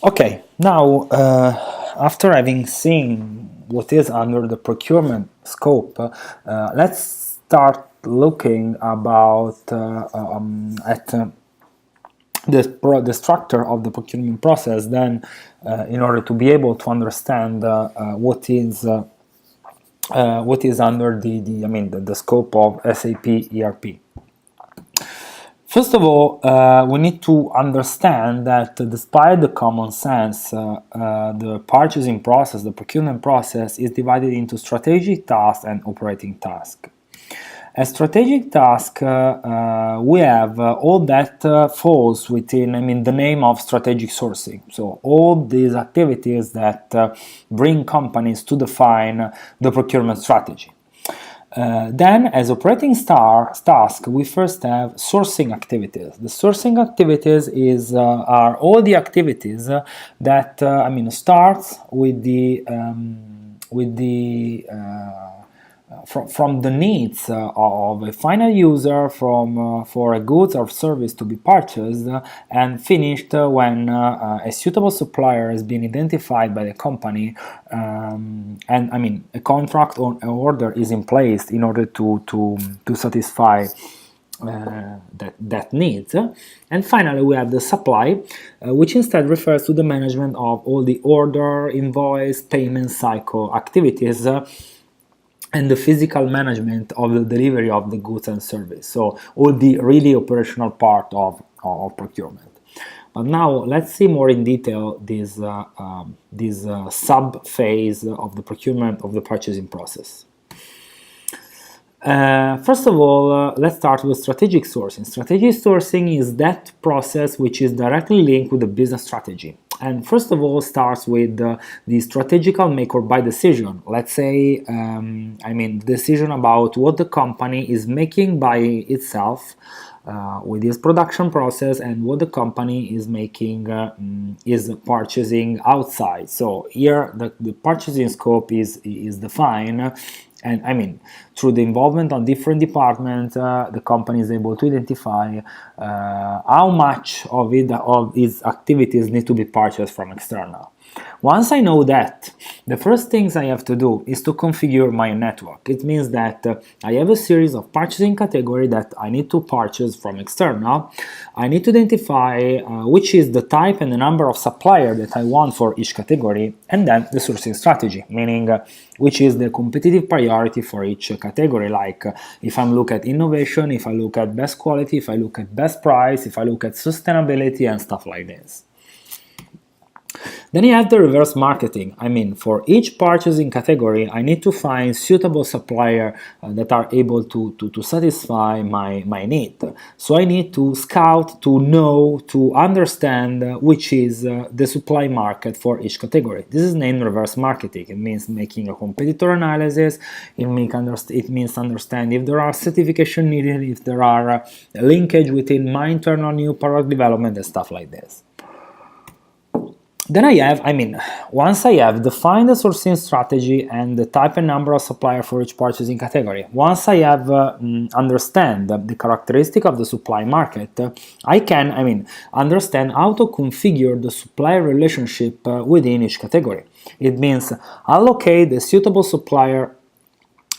Okay, now after having seen what is under the procurement scope, let's start looking about at the structure of the procurement process. Then, in order to be able to understand what is under the scope of SAP ERP. First of all, we need to understand that despite the common sense, the purchasing process, the procurement process, is divided into strategic tasks and operating tasks. A strategic task, we have all that falls within, the name of strategic sourcing. So all these activities that bring companies to define the procurement strategy. Then, as operating task, we first have sourcing activities. The sourcing activities are all the activities that starts with from the needs of a final user for a goods or service to be purchased, and finished when a suitable supplier has been identified by the company, and a contract or order is in place in order to satisfy that needs. And finally, we have the supply, which instead refers to the management of all the order, invoice, payment cycle activities, and the physical management of the delivery of the goods and service. So all the really operational part of procurement. But now let's see more in detail this sub phase of the procurement of the purchasing process. First of all, let's start with strategic sourcing. Strategic sourcing is that process which is directly linked with the business strategy. And first of all, starts with the strategical make or buy decision. Let's say, decision about what the company is making by itself with its production process, and what the company is making is purchasing outside. So here the purchasing scope is defined. And through the involvement of different departments, the company is able to identify how much of its activities need to be purchased from external. Once I know that, the first things I have to do is to configure my network. It means that I have a series of purchasing categories that I need to purchase from external. I need to identify which is the type and the number of suppliers that I want for each category, and then the sourcing strategy, meaning which is the competitive priority for each category. Like if I look at innovation, if I look at best quality, if I look at best price, if I look at sustainability and stuff like this. Then you have the reverse marketing. For each purchasing category, I need to find suitable suppliers that are able to satisfy my need. So I need to scout, to know, to understand which is the supply market for each category. This is named reverse marketing. It means making a competitor analysis. It means understand if there are certification needed, if there are linkage within my internal new product development and stuff like this. Then once I have defined the sourcing strategy and the type and number of suppliers for each purchasing category, once I have understand the characteristic of the supply market, I can, understand how to configure the supply relationship within each category. It means allocate the suitable supplier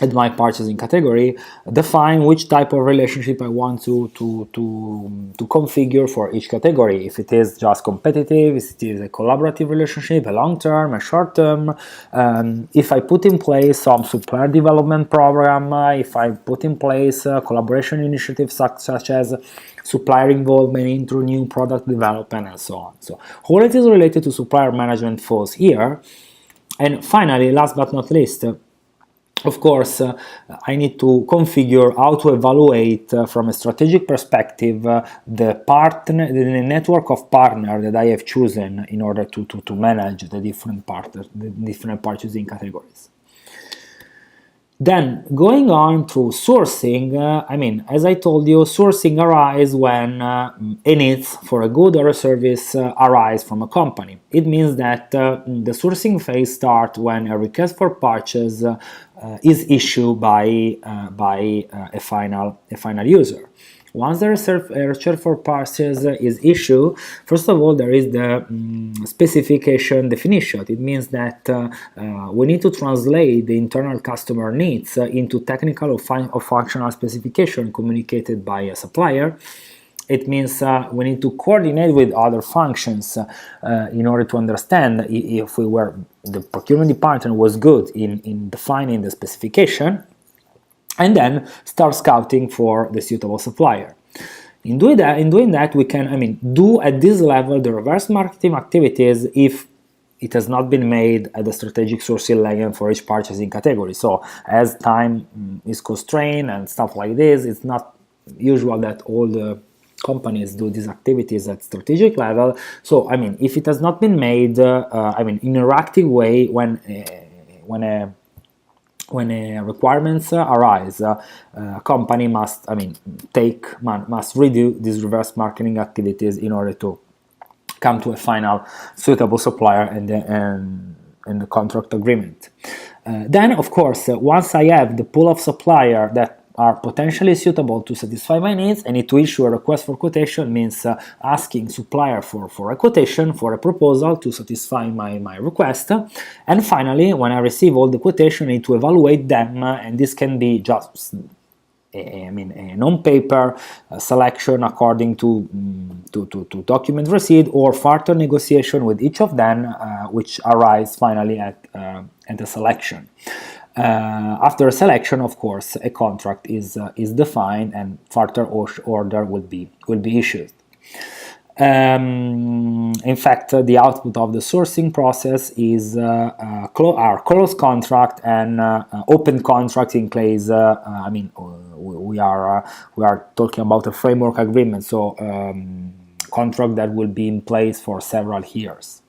at my purchasing category, define which type of relationship I want to configure for each category. If it is just competitive, if it is a collaborative relationship, a long-term, a short-term, if I put in place some supplier development program, if I put in place collaboration initiatives such as supplier involvement into new product development and so on. So all it is related to supplier management falls here. And finally, last but not least, of course, I need to configure how to evaluate from a strategic perspective the network of partners that I have chosen in order to manage the different purchasing categories. Then, going on to sourcing, as I told you, sourcing arises when a need for a good or a service arise from a company. It means that the sourcing phase starts when a request for purchase is issued by a final user. Once the research for purchase is issued, first of all, there is the specification definition. It means that we need to translate the internal customer needs into technical or functional specification communicated by a supplier. It means we need to coordinate with other functions in order to understand if the procurement department was good in defining the specification, and then start scouting for the suitable supplier. In doing that, we can, do at this level the reverse marketing activities if it has not been made at the strategic sourcing level for each purchasing category. So as time is constrained and stuff like this, it's not usual that all the companies do these activities at strategic level. So, if it has not been made, in an interactive way when requirements arise, a company must redo these reverse marketing activities in order to come to a final suitable supplier and the contract agreement. Then, of course, once I have the pool of suppliers that are potentially suitable to satisfy my needs, I need to issue a request for quotation, means asking supplier for a quotation, for a proposal to satisfy my request. And finally, when I receive all the quotation, I need to evaluate them, and this can be just a non-paper selection according to document receipt, or further negotiation with each of them, which arise finally at the selection. After a selection, of course, a contract is defined and further order will be issued. In fact, the output of the sourcing process is our closed contract and open contract in case we are talking about a framework agreement, so contract that will be in place for several years.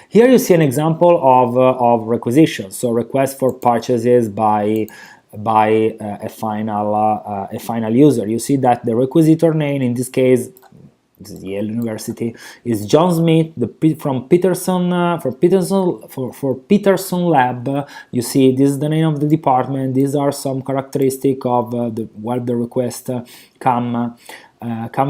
Here you see an example of requisition, so request for purchases by a final user. You see that the requisitor name, in this case, this is Yale University, is John Smith from Peterson for Peterson Lab. You see this is the name of the department. These are some characteristics of where the request come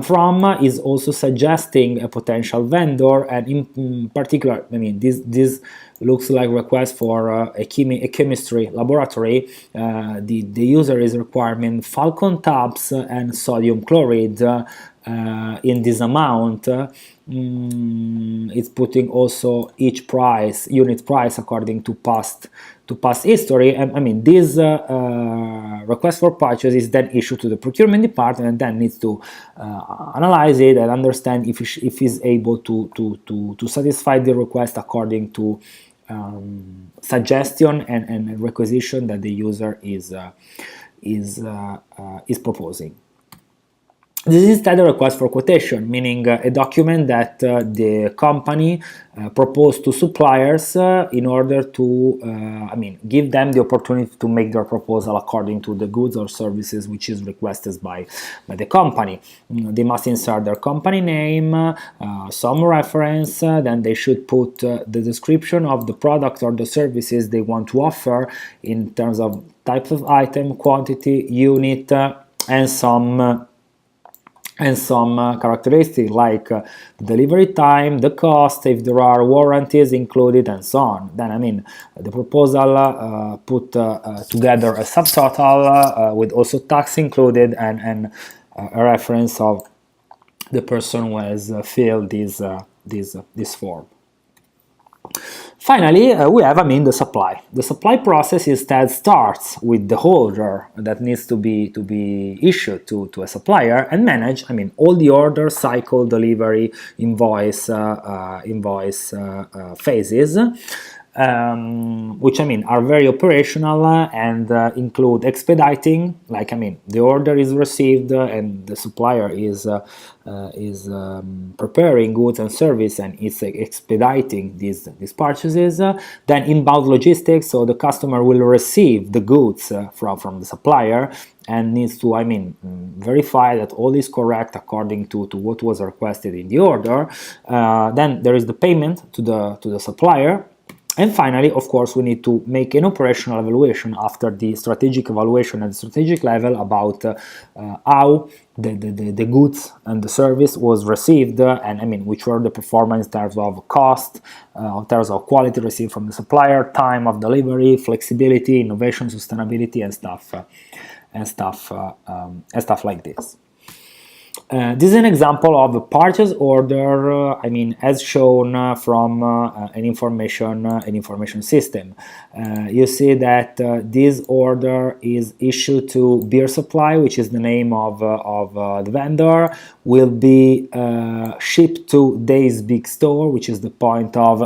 from. Is also suggesting a potential vendor, and in particular, this looks like request for a chemistry laboratory. The user is requiring Falcon tabs and sodium chloride in this amount. It's putting also each unit price according to past history, and this request for purchase is then issued to the procurement department, and then needs to analyze it and understand if he's able to satisfy the request according to suggestion and requisition that the user is proposing. This is instead a request for quotation, meaning a document that the company proposed to suppliers in order to give them the opportunity to make their proposal according to the goods or services which is requested by the company. They must insert their company name, some reference, then they should put the description of the product or the services they want to offer in terms of types of item, quantity, unit, and some characteristics like delivery time, the cost, if there are warranties included, and so on. Then, the proposal put together a subtotal with also tax included, and a reference of the person who has filled this form. Finally, we have the supply. The supply process instead starts with the order that needs to be issued to a supplier and manage all the order cycle, delivery, invoice phases, which are very operational and include expediting, like the order is received and the supplier is preparing goods and service and is expediting these purchases. Then inbound logistics, so the customer will receive the goods from the supplier and needs to verify that all is correct according to what was requested in the order. Then there is the payment to the supplier. And finally, of course, we need to make an operational evaluation after the strategic evaluation at the strategic level about how the goods and the service was received, and I mean, which were the performance in terms of cost, in terms of quality received from the supplier, time of delivery, flexibility, innovation, sustainability, and stuff like this. This is an example of a purchase order, I mean, as shown from an information system. You see that this order is issued to Beer Supply, which is the name of the vendor, will be shipped to Days Big Store, which is the point of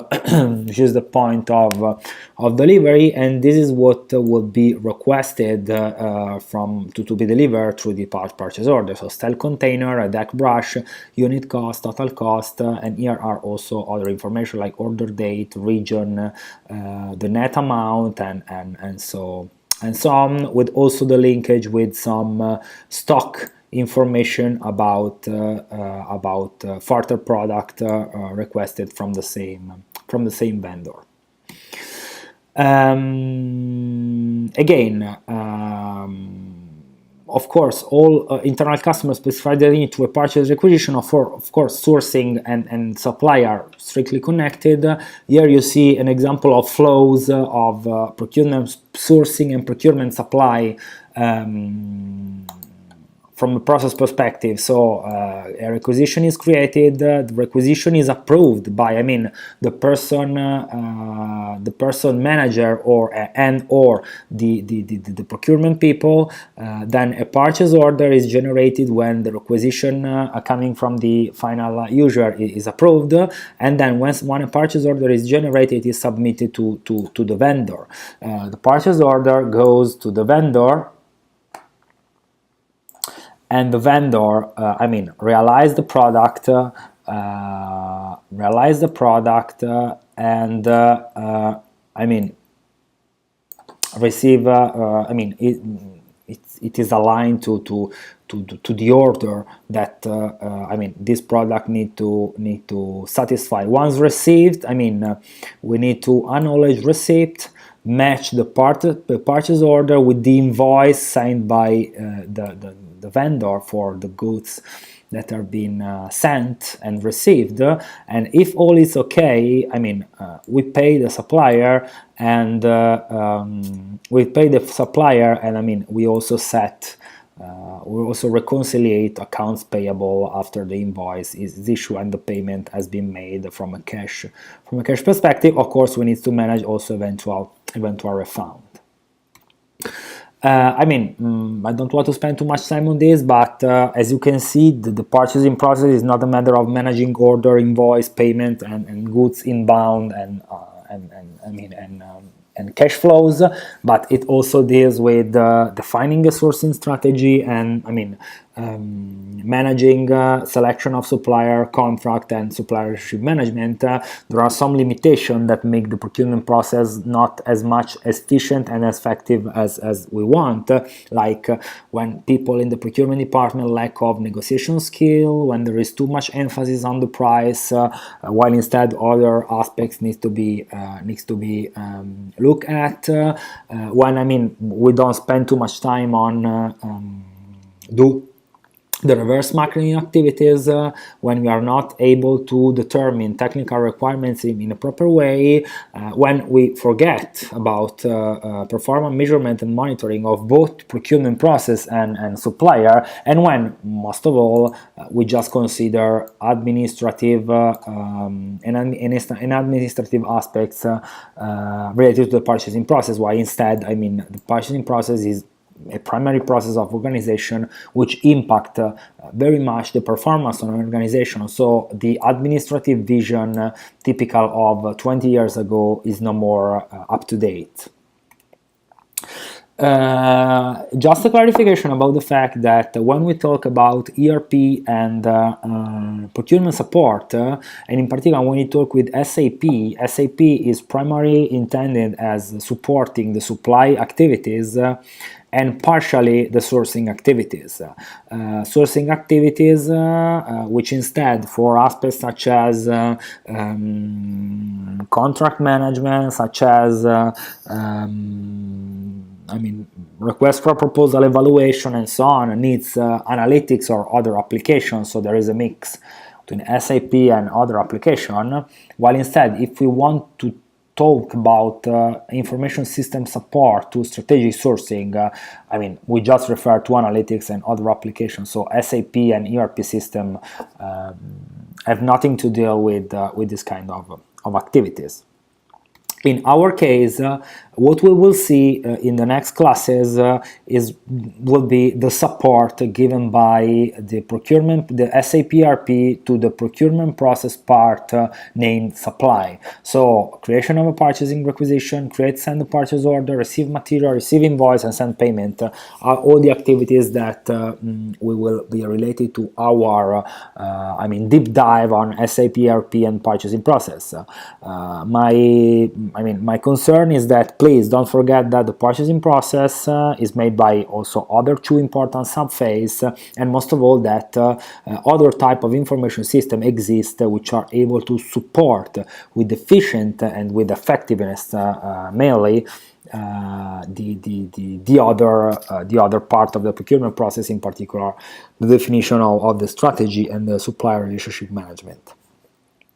of delivery, and this is what will be requested to be delivered through the purchase order. So style container, a deck brush, unit cost, total cost, and here are also other information like order date, region, the net amount, and so on, with also the linkage with some stock information about further product requested from the same vendor. Again, of course, all internal customers specify their need to a purchase requisition. Of course, sourcing and supply are strictly connected. Here you see an example of flows of procurement, sourcing, and procurement supply from a process perspective. So a requisition is created, the requisition is approved by, I mean, the person manager or the procurement people. Then a purchase order is generated when the requisition coming from the final user is approved, and then when a purchase order is generated, it is submitted to the vendor. The purchase order goes to the vendor, and the vendor, I mean, realize the product, and I mean, receive. I mean, it is aligned to the order that I mean, this product need to satisfy. Once received, I mean, we need to acknowledge receipt, match the purchase order with the invoice signed by the vendor for the goods that are being sent and received, and if all is okay, I mean, we pay the supplier, and I mean, we also reconciliate accounts payable after the invoice is issued and the payment has been made from a cash perspective. Of course, we need to manage also eventual refund. I mean, I don't want to spend too much time on this, but as you can see, the purchasing process is not a matter of managing order, invoice, payment, and goods inbound and cash flows, but it also deals with defining a sourcing strategy and, I mean, managing selection of supplier, contract, and supplier relationship management. There are some limitations that make the procurement process not as much efficient and as effective as we want, like when people in the procurement department lack of negotiation skill, when there is too much emphasis on the price, while instead other aspects needs to be looked at. When, I mean, we don't spend too much time on do the reverse marketing activities, when we are not able to determine technical requirements in a proper way, when we forget about performance measurement and monitoring of both procurement process and supplier, and when, most of all, we just consider administrative and administrative aspects related to the purchasing process, while instead, I mean, the purchasing process is a primary process of organization which impact very much the performance of an organization. So the administrative vision typical of 20 years ago is no more up to date. Just a clarification about the fact that when we talk about ERP and procurement support, and in particular when we talk with SAP is primarily intended as supporting the supply activities, and partially the sourcing activities. Sourcing activities which instead for aspects such as contract management, such as request for proposal evaluation and so on, needs analytics or other applications, so there is a mix between SAP and other application, while instead if we want to talk about information system support to strategic sourcing, we just refer to analytics and other applications, so SAP and ERP system have nothing to deal with this kind of activities. In our case, what we will see in the next classes will be the support given by the procurement, the SAP ERP to the procurement process part named supply. So creation of a purchasing requisition, send a purchase order, receive material, receive invoice, and send payment are all the activities that we will be related to our deep dive on SAP ERP and purchasing process. My concern is that please don't forget that the purchasing process is made by also other two important subphases, and most of all that other type of information system exist which are able to support with efficient and with effectiveness mainly the other part of the procurement process, in particular the definition of the strategy and the supplier relationship management.